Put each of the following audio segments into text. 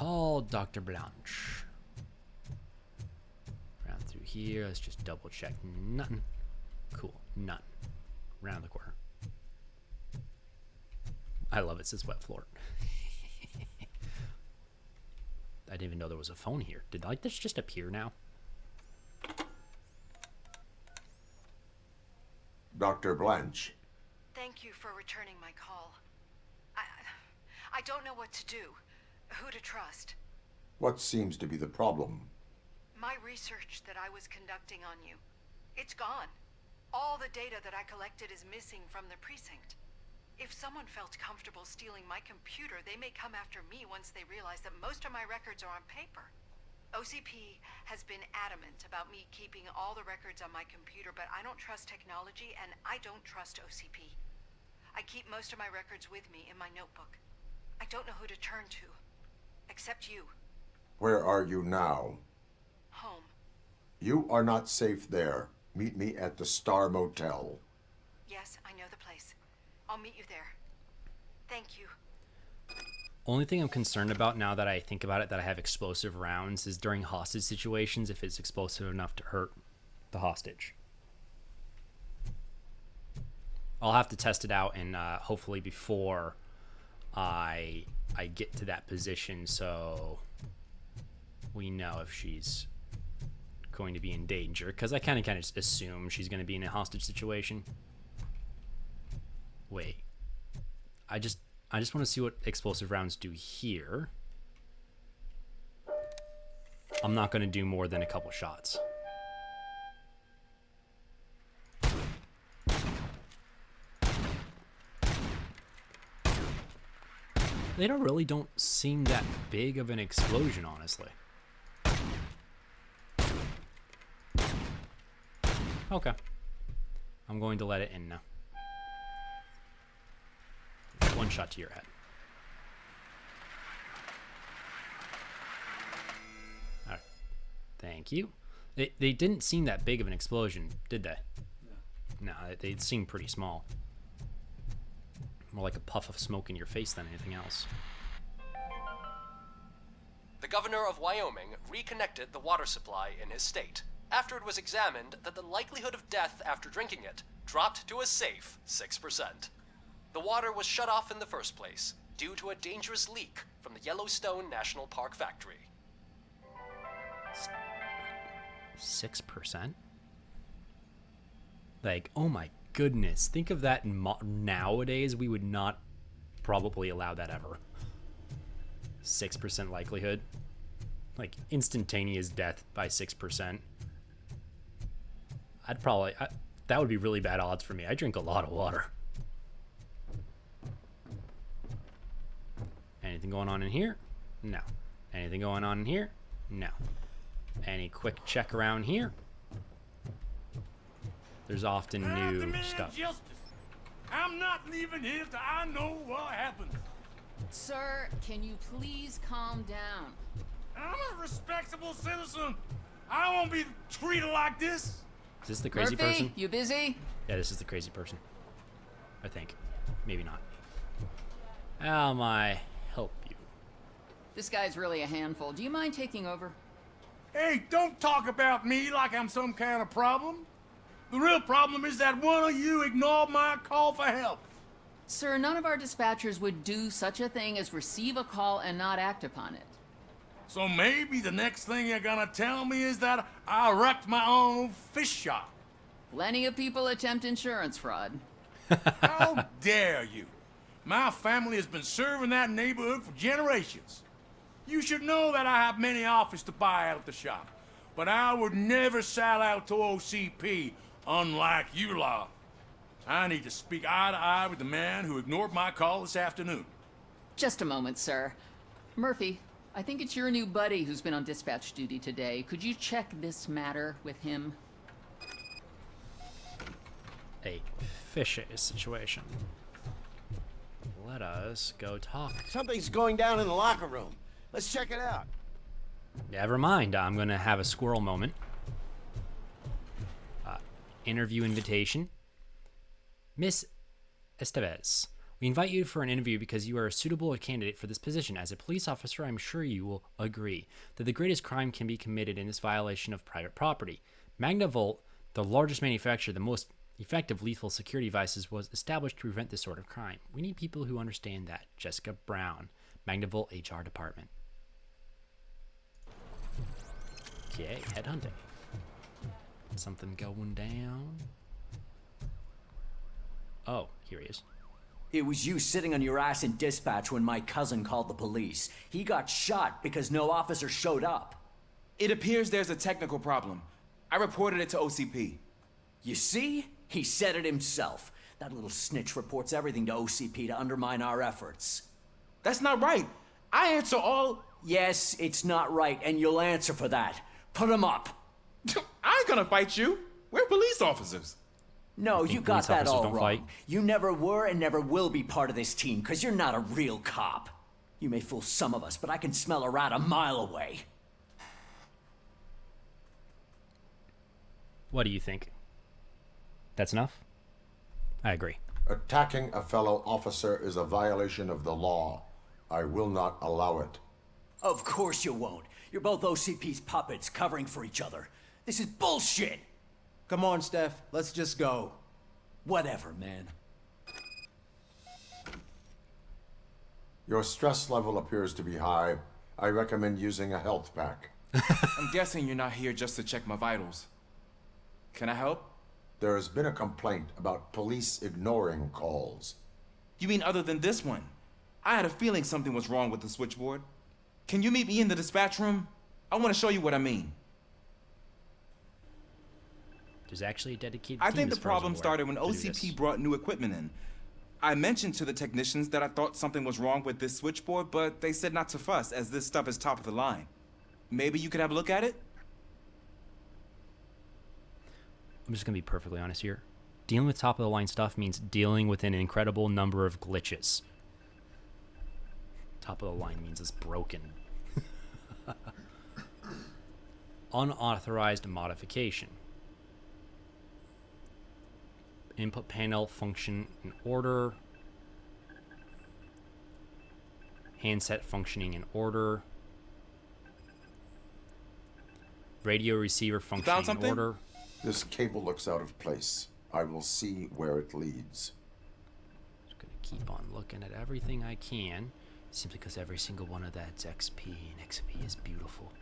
Call Dr. Blanche. Round through here. Let's just double check. Nothing. Cool. None. Round the corner. I love it. Says wet floor. I didn't even know there was a phone here. Did like this just appear now? Dr. Blanche. Thank you for returning my call. I don't know what to do. Who to trust. What seems to be the problem? My research that I was conducting on you. It's gone. All the data that I collected is missing from the precinct. If someone felt comfortable stealing my computer, they may come after me once they realize that most of my records are on paper. OCP has been adamant about me keeping all the records on my computer, but I don't trust technology and I don't trust OCP. I keep most of my records with me in my notebook. I don't know who to turn to, except you. Where are you now? Home. You are not safe there. Meet me at the Star Motel. Yes, I know the place. I'll meet you there. Thank you. Only thing I'm concerned about now that I think about it, that I have explosive rounds, is during hostage situations, if it's explosive enough to hurt the hostage. I'll have to test it out, and hopefully before I get to that position, so we know if she's going to be in danger, because I kind of assume she's going to be in a hostage situation. Wait, I just want to see what explosive rounds do here. I'm not going to do more than a couple shots. They don't seem that big of an explosion, honestly. Okay. I'm going to let it in now. One shot to your head. Alright. Thank you. They didn't seem that big of an explosion, did they? No. No, they seemed pretty small. More like a puff of smoke in your face than anything else. The governor of Wyoming reconnected the water supply in his state after it was examined that the likelihood of death after drinking it dropped to a safe 6%. The water was shut off in the first place due to a dangerous leak from the Yellowstone National Park factory. 6%? Like, oh my goodness. Think of that nowadays. We would not probably allow that ever. 6% likelihood. Like, instantaneous death by 6%. That would be really bad odds for me. I drink a lot of water. Anything going on in here? No. Anything going on in here? No. Any quick check around here? There's often new stuff. Justice. I'm not leaving here till I know what happened. Sir, can you please calm down? I'm a respectable citizen. I won't be treated like this. Is this the crazy Murphy, person? you busy? Yeah, this is the crazy person. I think. Maybe not. How may I help you? This guy's really a handful. Do you mind taking over? Hey, don't talk about me like I'm some kind of problem. The real problem is that one of you ignored my call for help. Sir, none of our dispatchers would do such a thing as receive a call and not act upon it. So maybe the next thing you're gonna tell me is that I wrecked my own fish shop. Plenty of people attempt insurance fraud. How dare you? My family has been serving that neighborhood for generations. You should know that I have many offers to buy out the shop, but I would never sell out to OCP, unlike you lot. I need to speak eye to eye with the man who ignored my call this afternoon. Just a moment, sir. Murphy, I think it's your new buddy who's been on dispatch duty today. Could you check this matter with him? A fishy situation. Let us go talk. Something's going down in the locker room. Let's check it out. Never mind. I'm going to have a squirrel moment. Interview invitation. Miss Estevez, We invite you for an interview because you are a suitable candidate for this position. As a police officer, I'm sure you will agree that the greatest crime can be committed in this violation of private property. Magnavolt, the largest manufacturer of the most effective lethal security devices, was established to prevent this sort of crime. We need people who understand that. Jessica Brown, Magnavolt HR Department. Okay, headhunting. Something going down. Oh, here he is. It was you sitting on your ass in dispatch when my cousin called the police. He got shot because no officer showed up. It appears there's a technical problem. I reported it to OCP. You see? He said it himself. That little snitch reports everything to OCP to undermine our efforts. That's not right. I answer all... Yes, it's not right, and you'll answer for that. Put him up. I ain't gonna fight you. We're police officers. No, you got police that officers all don't wrong. fight? You never were and never will be part of this team, because you're not a real cop. You may fool some of us, but I can smell a rat a mile away. What do you think? That's enough? I agree. Attacking a fellow officer is a violation of the law. I will not allow it. Of course you won't. You're both OCP's puppets covering for each other. This is bullshit! Come on, Steph. Let's just go. Whatever, man. Your stress level appears to be high. I recommend using a health pack. I'm guessing you're not here just to check my vitals. Can I help? There has been a complaint about police ignoring calls. You mean other than this one? I had a feeling something was wrong with the switchboard. Can you meet me in the dispatch room? I want to show you what I mean. There's actually a dedicated I team think as the far as I'm problem aware started when to do this. OCP brought new equipment in. I mentioned to the technicians that I thought something was wrong with this switchboard, but they said not to fuss, as this stuff is top of the line. Maybe you could have a look at it? I'm just going to be perfectly honest here. Dealing with top of the line stuff means dealing with an incredible number of glitches. Top of the line means it's broken. Unauthorized modification. Input panel function in order. Handset functioning in order. Radio receiver functioning in order. This cable looks out of place. I will see where it leads. Just gonna keep on looking at everything I can, simply because every single one of that's XP, and XP is beautiful.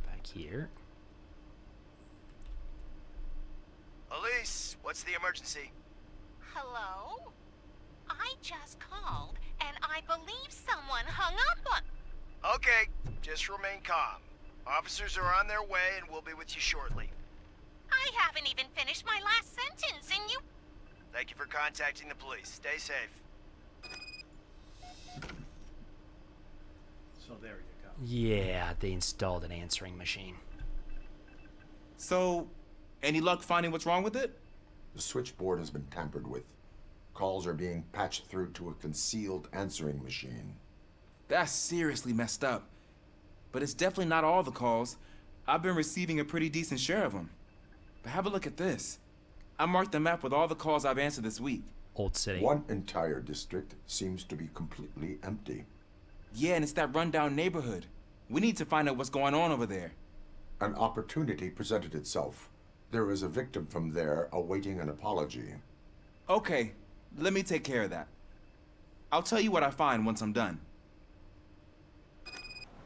Back here. Elise, what's the emergency? Hello? I just called, and I believe someone hung up on... Okay, just remain calm. Officers are on their way and we'll be with you shortly. I haven't even finished my last sentence, and you... Thank you for contacting the police. Stay safe. So there you go. Yeah, they installed an answering machine. So, any luck finding what's wrong with it? The switchboard has been tampered with. Calls are being patched through to a concealed answering machine. That's seriously messed up. But it's definitely not all the calls. I've been receiving a pretty decent share of them. But have a look at this. I marked the map with all the calls I've answered this week. Old City. One entire district seems to be completely empty. Yeah, and it's that rundown neighborhood. We need to find out what's going on over there. An opportunity presented itself. There is a victim from there awaiting an apology. Okay, let me take care of that. I'll tell you what I find once I'm done.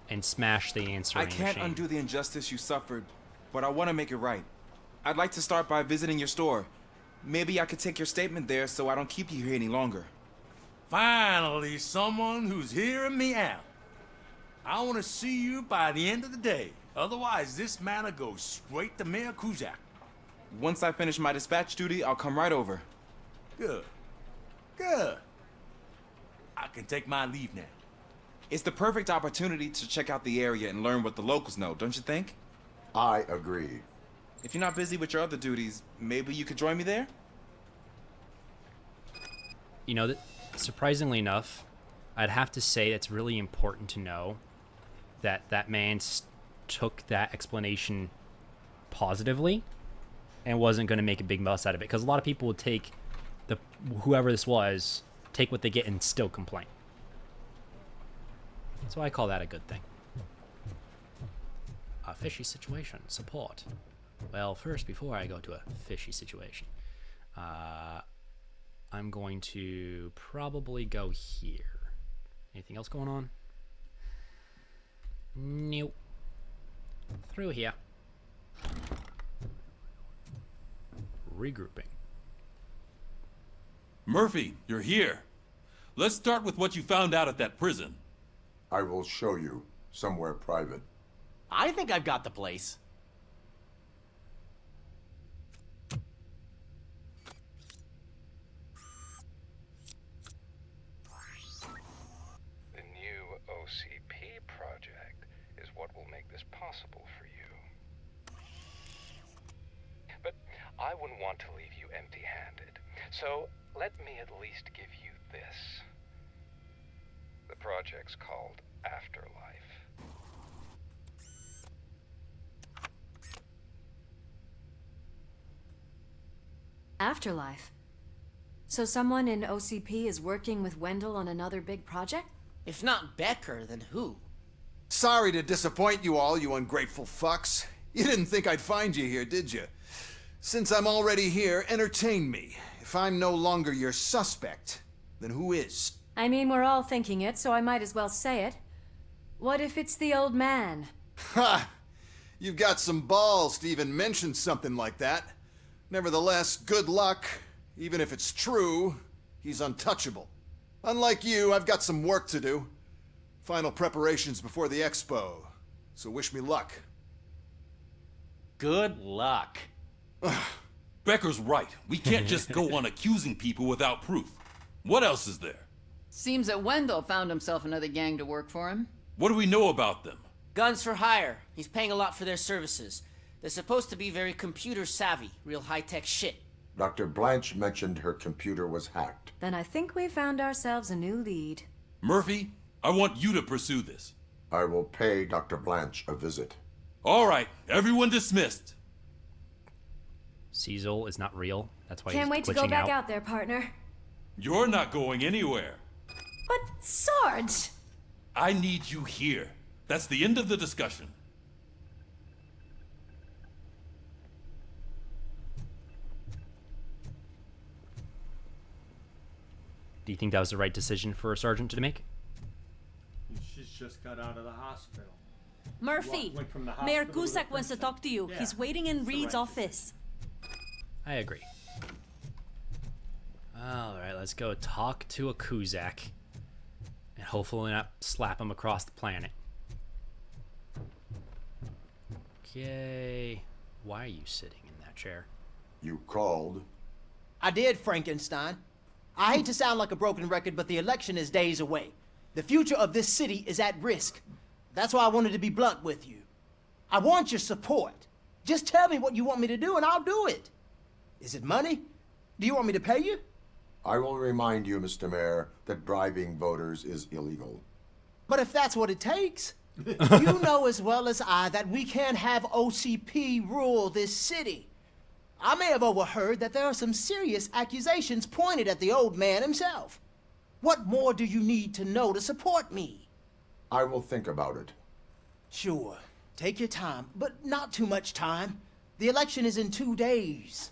And smash the answering I can't machine. undo the injustice you suffered, but I want to make it right. I'd like to start by visiting your store. Maybe I could take your statement there so I don't keep you here any longer. Finally, someone who's hearing me out. I want to see you by the end of the day. Otherwise, this matter goes straight to Mayor Kuzak. Once I finish my dispatch duty, I'll come right over. Good. Good. I can take my leave now. It's the perfect opportunity to check out the area and learn what the locals know, don't you think? I agree. If you're not busy with your other duties, maybe you could join me there? You know, surprisingly enough, I'd have to say it's really important to know that that man took that explanation positively and wasn't going to make a big fuss out of it. Because a lot of people would take whoever this was take what they get and still complain. So I call that a good thing. A fishy situation. Support. Well, first, before I go to a fishy situation, I'm going to probably go here. Anything else going on? Nope. Through here. Regrouping. Murphy, you're here. Let's start with what you found out at that prison. I will show you somewhere private. I think I've got the place. The new OCP project is what will make this possible for you. But I wouldn't want to leave you empty-handed, so let me at least give you this. The project's called Afterlife. Afterlife? So someone in OCP is working with Wendell on another big project? If not Becker, then who? Sorry to disappoint you all, you ungrateful fucks. You didn't think I'd find you here, did you? Since I'm already here, entertain me. If I'm no longer your suspect, then who is? I mean, we're all thinking it, so I might as well say it. What if it's the old man? Ha! You've got some balls to even mention something like that. Nevertheless, good luck. Even if it's true, he's untouchable. Unlike you, I've got some work to do. Final preparations before the expo. So wish me luck. Good luck. Becker's right. We can't just go on accusing people without proof. What else is there? Seems that Wendell found himself another gang to work for him. What do we know about them? Guns for hire. He's paying a lot for their services. They're supposed to be very computer savvy, real high-tech shit. Dr. Blanche mentioned her computer was hacked. Then I think we found ourselves a new lead. Murphy, I want you to pursue this. I will pay Dr. Blanche a visit. All right, everyone dismissed. Cecil is not real. That's why Can't he's wait to glitching go back out there, partner. You're not going anywhere. But Sarge! I need you here. That's the end of the discussion. Do you think that was the right decision for a sergeant to make? She's just got out of the hospital. Murphy, Went from the hospital Mayor to Cusack wants to prison. talk to you. Yeah, He's waiting in it's the Reed's right office. I agree. Alright, let's go talk to a Cusack. And hopefully not slap him across the planet. Okay. Why are you sitting in that chair? You called. I did, Frankenstein. I hate to sound like a broken record, but the election is days away. The future of this city is at risk. That's why I wanted to be blunt with you. I want your support. Just tell me what you want me to do and I'll do it. Is it money? Do you want me to pay you? I will remind you, Mr. Mayor, that bribing voters is illegal. But if that's what it takes, you know as well as I that we can't have OCP rule this city. I may have overheard that there are some serious accusations pointed at the old man himself. What more do you need to know to support me? I will think about it. Sure. Take your time, but not too much time. The election is in 2 days.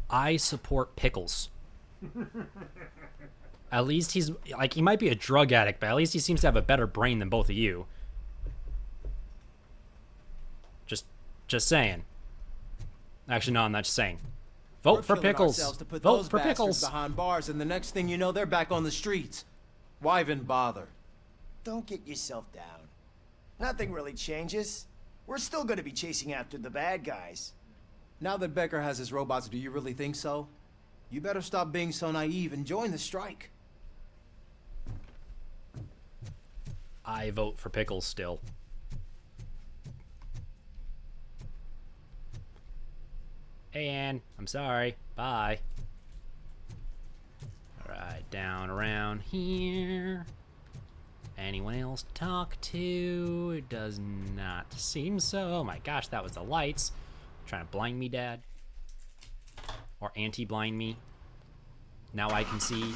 I support Pickles. At least he's, like, he might be a drug addict, but at least he seems to have a better brain than both of you. Just saying. Actually, no, I'm not just saying. Vote for Pickles. Vote for Pickles. Behind bars, and the next thing you know, they're back on the streets. Why even bother? Don't get yourself down. Nothing really changes. We're still gonna be chasing after the bad guys. Now that Becker has his robots, do you really think so? You better stop being so naive and join the strike. I vote for Pickles still. Hey, Ann. I'm sorry. Bye. Alright, down around here. Anyone else to talk to? It does not seem so. Oh my gosh, that was the lights. Trying to blind me, Dad. or anti-blind me. Now I can see.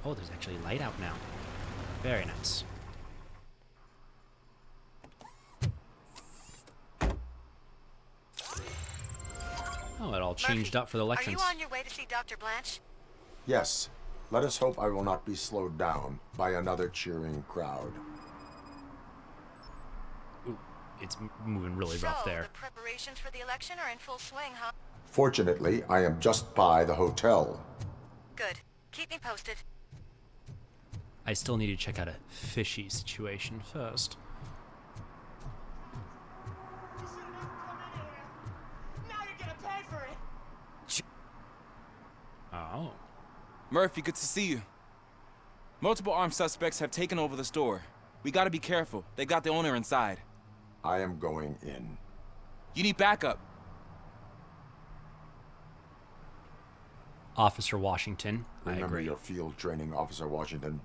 Oh, there's actually light out now. Very nice. Oh, it all changed up for the elections. Are you on your way to see Dr. Blanche? Yes. Let us hope I will not be slowed down by another cheering crowd. Ooh, it's moving really rough there. The preparations for the election are in full swing, huh? Fortunately, I am just by the hotel. Good. Keep me posted. I still need to check out a Fishy situation first. Oh. Murphy, good to see you. Multiple armed suspects have taken over the store. We gotta be careful. They got the owner inside. I am going in. You need backup. Officer Washington. Remember your field training, Officer Washington.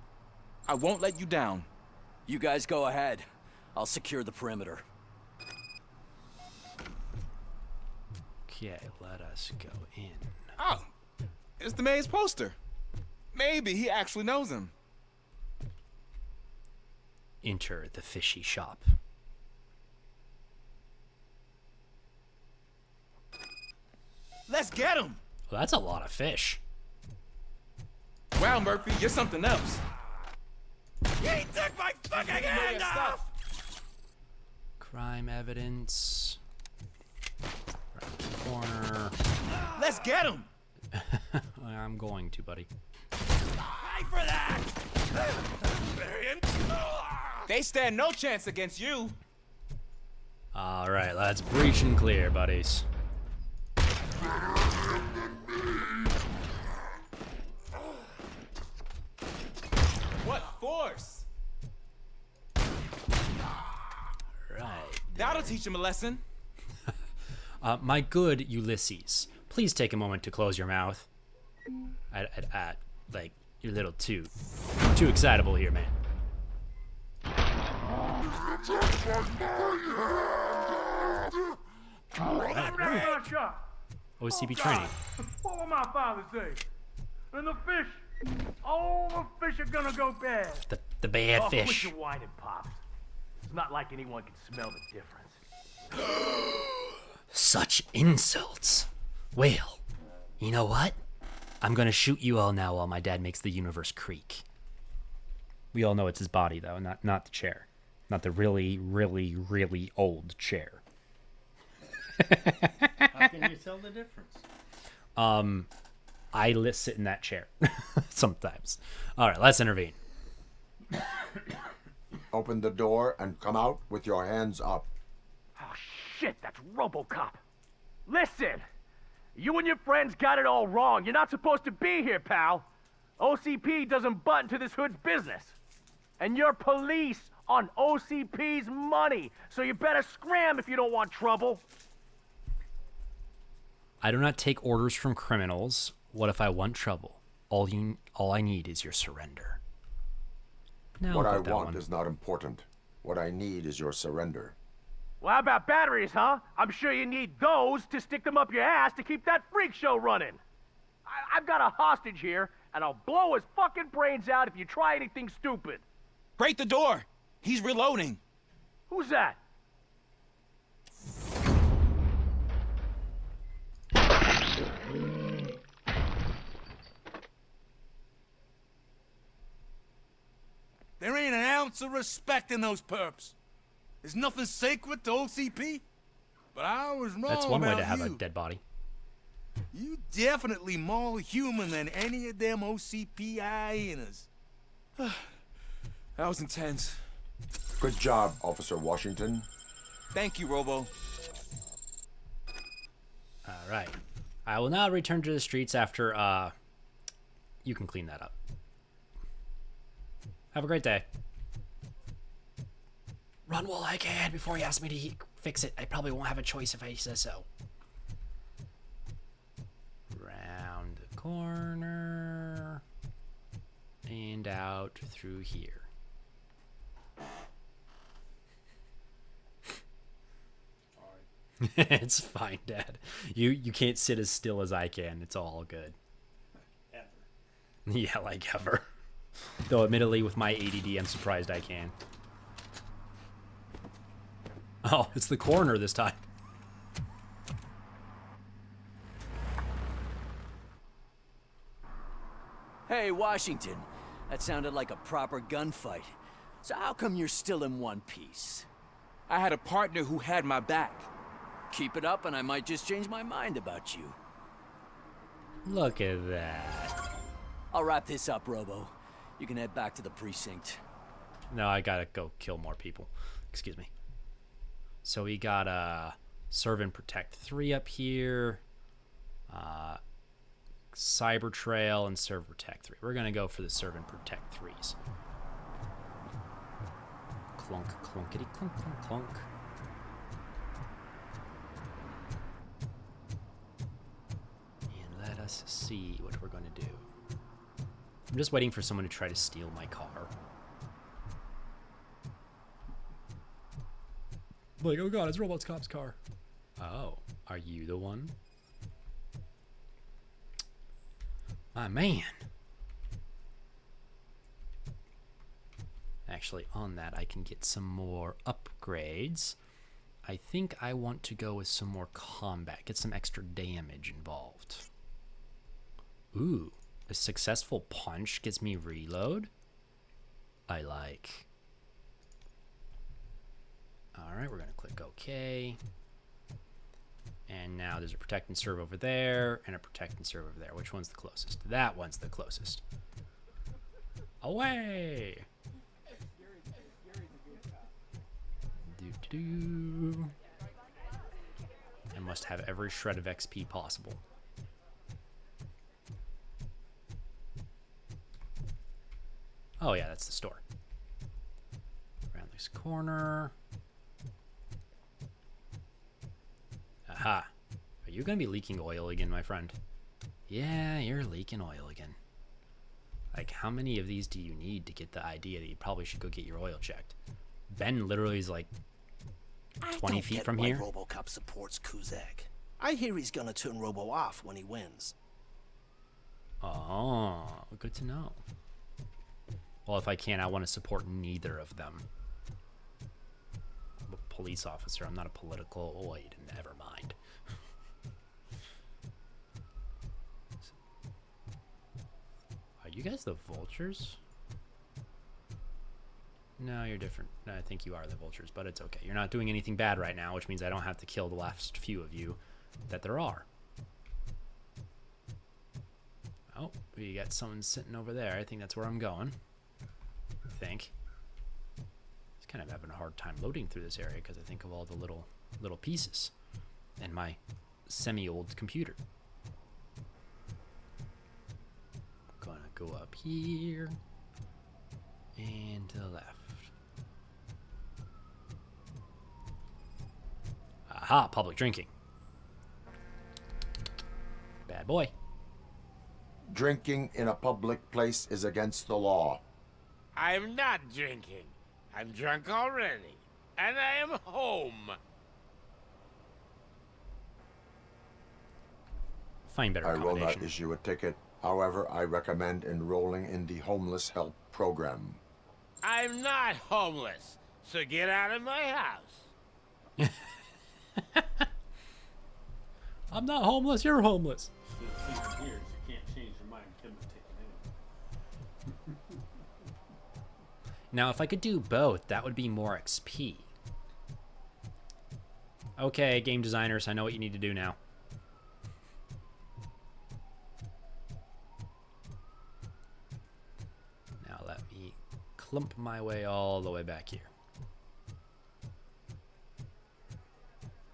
I won't let you down. You guys go ahead. I'll secure the perimeter. Okay, let us go in. Oh, it's the mayor's poster. Maybe he actually knows him. Enter the Fishy shop. Let's get him. Well, that's a lot of fish. Wow, Murphy, you're something else. He took my fucking hand off! Crime evidence. Right in the corner. Let's get him! I'm going to, buddy. Pay for that! They stand no chance against you. All right, let's breach and clear, buddies. What force? Right. That'll teach him a lesson. My good Ulysses, please take a moment to close your mouth. Like, you're a little too excitable here, man. OCP training. What will my father say? And the fish, all the fish are gonna go bad. The bad Quit fish. your whining, Pops. It's not like anyone can smell the difference. Such insults. Well, you know what? I'm gonna shoot you all now while my dad makes the universe creak. We all know it's his body, though, not the chair. Not the really, really, really old chair. How can you tell the difference? I sit in that chair sometimes. All right, let's intervene. Open the door and come out with your hands up. Oh, shit, that's RoboCop. Listen, you and your friends got it all wrong. You're not supposed to be here, pal. OCP doesn't butt into this hood's business. And you're police on OCP's money, so you better scram if you don't want trouble. I do not take orders from criminals. What if I want trouble? All I need is your surrender. Now What I want is not important. What I need is your surrender. Well, how about batteries, huh? I'm sure you need those to stick them up your ass to keep that freak show running. I've got a hostage here, and I'll blow his fucking brains out if you try anything stupid. Break the door. He's reloading. Who's that? There ain't an ounce of respect in those perps. There's nothing sacred to OCP. But I was wrong. That's one way to about have a you. dead body. You definitely more human than any of them OCP hyenas. That was intense. Good job, Officer Washington. Thank you, Robo. All right. I will now return to the streets after, you can clean that up. Have a great day. done while I can before he asks me to fix it. I probably won't have a choice if I say so. Round the corner. And out through here. It's fine, Dad. You can't sit as still as I can. It's all good. Ever. Yeah, like ever. Though admittedly with my ADD, I'm surprised I can. Oh, it's the coroner this time. Hey, Washington. That sounded like a proper gunfight. So how come you're still in one piece? I had a partner who had my back. Keep it up and I might just change my mind about you. Look at that. I'll wrap this up, Robo. You can head back to the precinct. No, I gotta go kill more people. Excuse me. So we got Serve and Protect 3 up here. Cyber Trail and Serve Protect 3. We're gonna go for the Serve and Protect 3s. Clunk, clunkity, clunk, clunk, clunk. And let us see what we're gonna do. I'm just waiting for someone to try to steal my car. Like, oh god, it's RoboCop's car. Oh, are you the one? My man. Actually, on that, I can get some more upgrades. I think I want to go with some more combat. Get some extra damage involved. Ooh, a successful punch gets me reload. I like. Alright, we're going to click OK. And now there's a Protect and Serve over there, and a Protect and Serve over there. Which one's the closest? That one's the closest. Away! Doo-doo-doo. I must have every shred of XP possible. Oh yeah, that's the store. Around this corner. Aha. Are you going to be leaking oil again, my friend? Yeah, you're leaking oil again. Like, how many of these do you need to get the idea that you probably should go get your oil checked? Ben literally is like 20 feet from here. RoboCop supports Kuzak. I hear he's gonna turn Robo off when he wins. Oh, good to know. Well, if I can, I want to support neither of them. I'm a police officer. I'm not a political. Oh, wait, never mind. Are you guys the vultures? No, you're different. No, I think you are the vultures, but it's okay. You're not doing anything bad right now, which means I don't have to kill the last few of you that there are. Oh, we got someone sitting over there. I think that's where I'm going. I think. Just kind of having a hard time loading through this area because I think of all the little pieces in my semi-old computer. Gonna go up here and to the left. Aha, public drinking. Bad boy. Drinking in a public place is against the law. I'm not drinking. I'm drunk already. And I am home. Find better I will not accommodation. issue a ticket. However, I recommend enrolling in the homeless help program. I'm not homeless, so get out of my house. I'm not homeless, you're homeless. Years, you can't change your mind. Give him a ticket anyway. Now, if I could do both, that would be more XP. Okay, game designers, I know what you need to do now. Now let me clump my way all the way back here.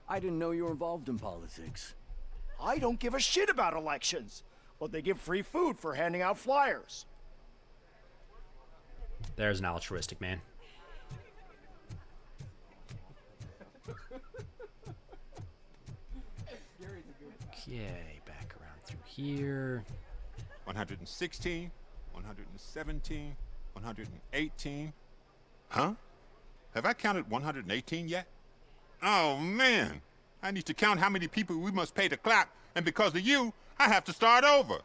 I didn't know you were involved in politics. I don't give a shit about elections, but they give free food for handing out flyers. There's an altruistic man. Okay, back around through here. 116, 117, 118. Huh? Have I counted 118 yet? Oh, man. I need to count how many people we must pay to clap, and because of you, I have to start over.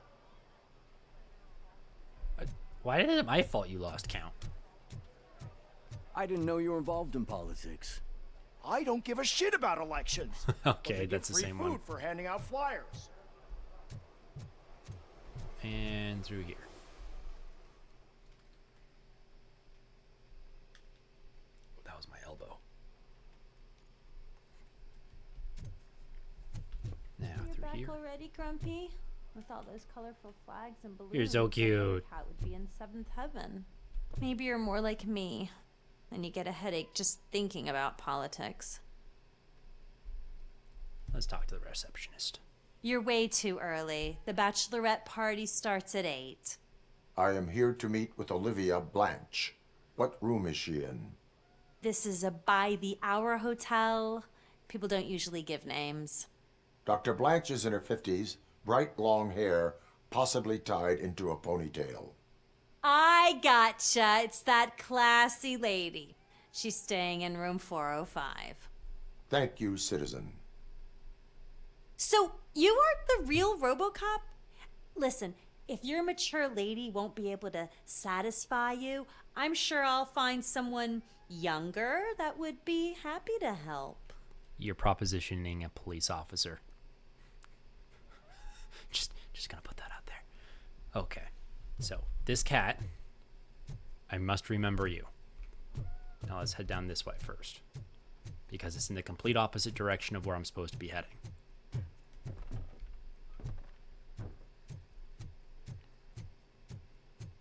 Why is it my fault you lost count? I didn't know you were involved in politics. I don't give a shit about elections. Okay, that's the same one. Free food for handing out flyers. And through here. Oh, that was my elbow. Now You're through back here. already, Grumpy? With all those colorful flags and balloons. You're so cute. How would be in seventh heaven? Maybe you're more like me, and you get a headache just thinking about politics. Let's talk to the receptionist. You're way too early. The bachelorette party starts at 8. I am here to meet with Olivia Blanche. What room is she in? This is a by-the-hour hotel. People don't usually give names. Dr. Blanche is in her 50s, bright long hair, possibly tied into a ponytail. I gotcha. It's that classy lady. She's staying in room 405. Thank you, citizen. So, you aren't the real RoboCop? Listen, if your mature lady won't be able to satisfy you, I'm sure I'll find someone younger that would be happy to help. You're propositioning a police officer. Just gonna put that out there. Okay, so this cat, I must remember you. Now let's head down this way first, because it's in the complete opposite direction of where I'm supposed to be heading.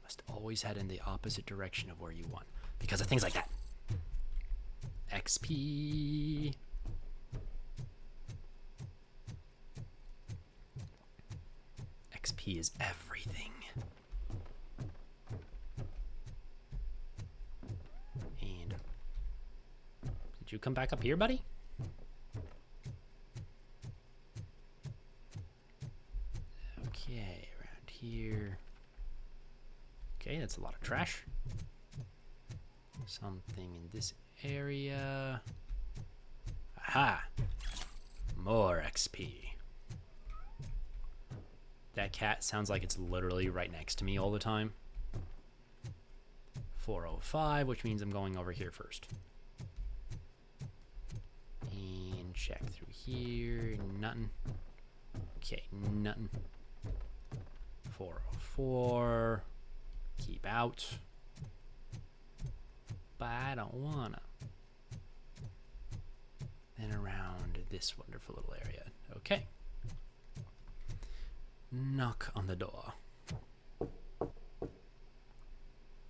Must always head in the opposite direction of where you want, because of things like that. XP. XP is everything. And did you come back up here, buddy? Okay, around here. Okay, that's a lot of trash. Something in this area. Aha! More XP. That cat sounds like it's literally right next to me all the time. 405, which means I'm going over here first. And check through here. Nothing. Okay, nothing. 404. Keep out. But I don't wanna. Then around this wonderful little area. Okay. Knock on the door.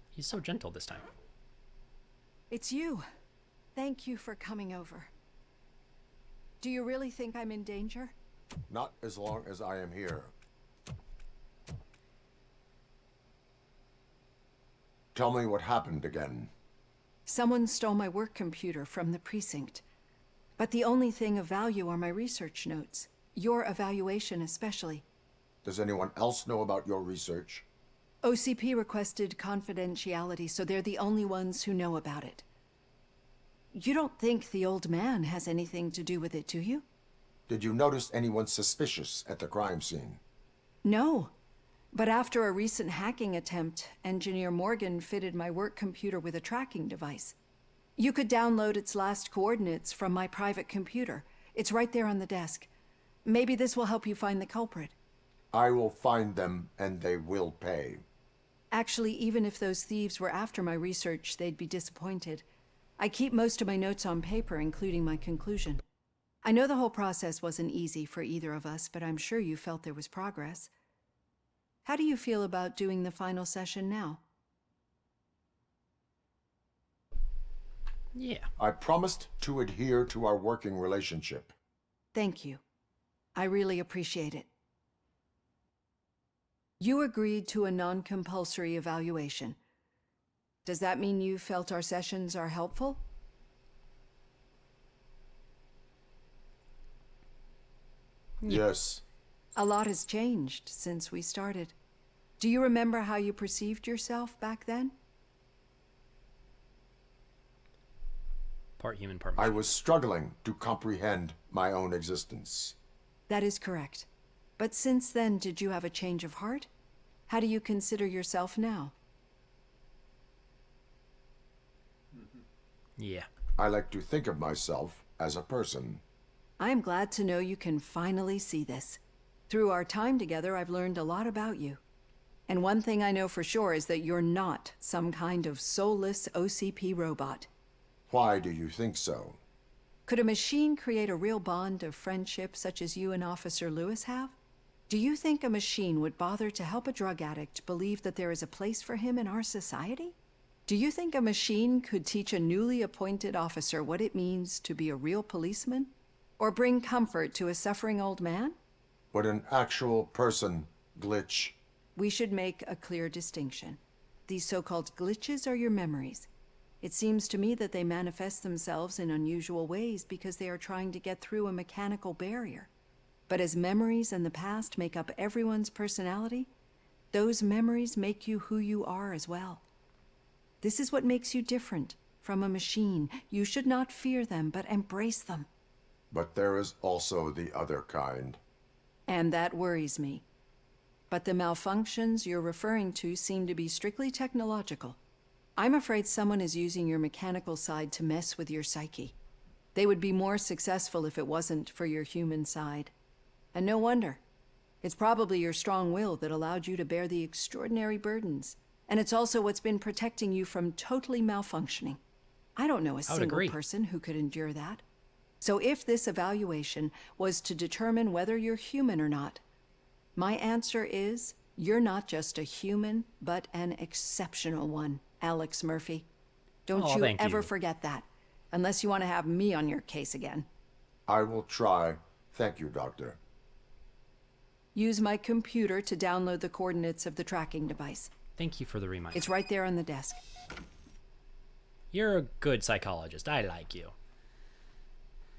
He's so gentle this time. It's you. Thank you for coming over. Do you really think I'm in danger? Not as long as I am here. Tell me what happened again. Someone stole my work computer from the precinct. But the only thing of value are my research notes. Your evaluation especially. Does anyone else know about your research? OCP requested confidentiality, so they're the only ones who know about it. You don't think the old man has anything to do with it, do you? Did you notice anyone suspicious at the crime scene? No. But after a recent hacking attempt, Engineer Morgan fitted my work computer with a tracking device. You could download its last coordinates from my private computer. It's right there on the desk. Maybe this will help you find the culprit. I will find them, and they will pay. Actually, even if those thieves were after my research, they'd be disappointed. I keep most of my notes on paper, including my conclusion. I know the whole process wasn't easy for either of us, but I'm sure you felt there was progress. How do you feel about doing the final session now? Yeah. I promised to adhere to our working relationship. Thank you. I really appreciate it. You agreed to a non-compulsory evaluation. Does that mean you felt our sessions are helpful? Yes. A lot has changed since we started. Do you remember how you perceived yourself back then? Part human, part I was struggling to comprehend my own existence. That is correct. But since then, did you have a change of heart? How do you consider yourself now? Yeah. I like to think of myself as a person. I am glad to know you can finally see this. Through our time together, I've learned a lot about you. And one thing I know for sure is that you're not some kind of soulless OCP robot. Why do you think so? Could a machine create a real bond of friendship such as you and Officer Lewis have? Do you think a machine would bother to help a drug addict believe that there is a place for him in our society? Do you think a machine could teach a newly appointed officer what it means to be a real policeman? Or bring comfort to a suffering old man? Would an actual person glitch? We should make a clear distinction. These so-called glitches are your memories. It seems to me that they manifest themselves in unusual ways because they are trying to get through a mechanical barrier. But as memories and the past make up everyone's personality, those memories make you who you are as well. This is what makes you different from a machine. You should not fear them, but embrace them. But there is also the other kind. And that worries me. But the malfunctions you're referring to seem to be strictly technological. I'm afraid someone is using your mechanical side to mess with your psyche. They would be more successful if it wasn't for your human side. And no wonder. It's probably your strong will that allowed you to bear the extraordinary burdens. And it's also what's been protecting you from totally malfunctioning. I don't know a single person who could endure that. So if this evaluation was to determine whether you're human or not, my answer is you're not just a human, but an exceptional one, Alex Murphy. Don't you ever forget that, unless you want to have me on your case again. I will try. Thank you, Doctor. Use my computer to download the coordinates of the tracking device. Thank you for the reminder. It's right there on the desk. You're a good psychologist. I like you.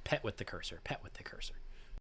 Pet with the cursor. Pet with the cursor.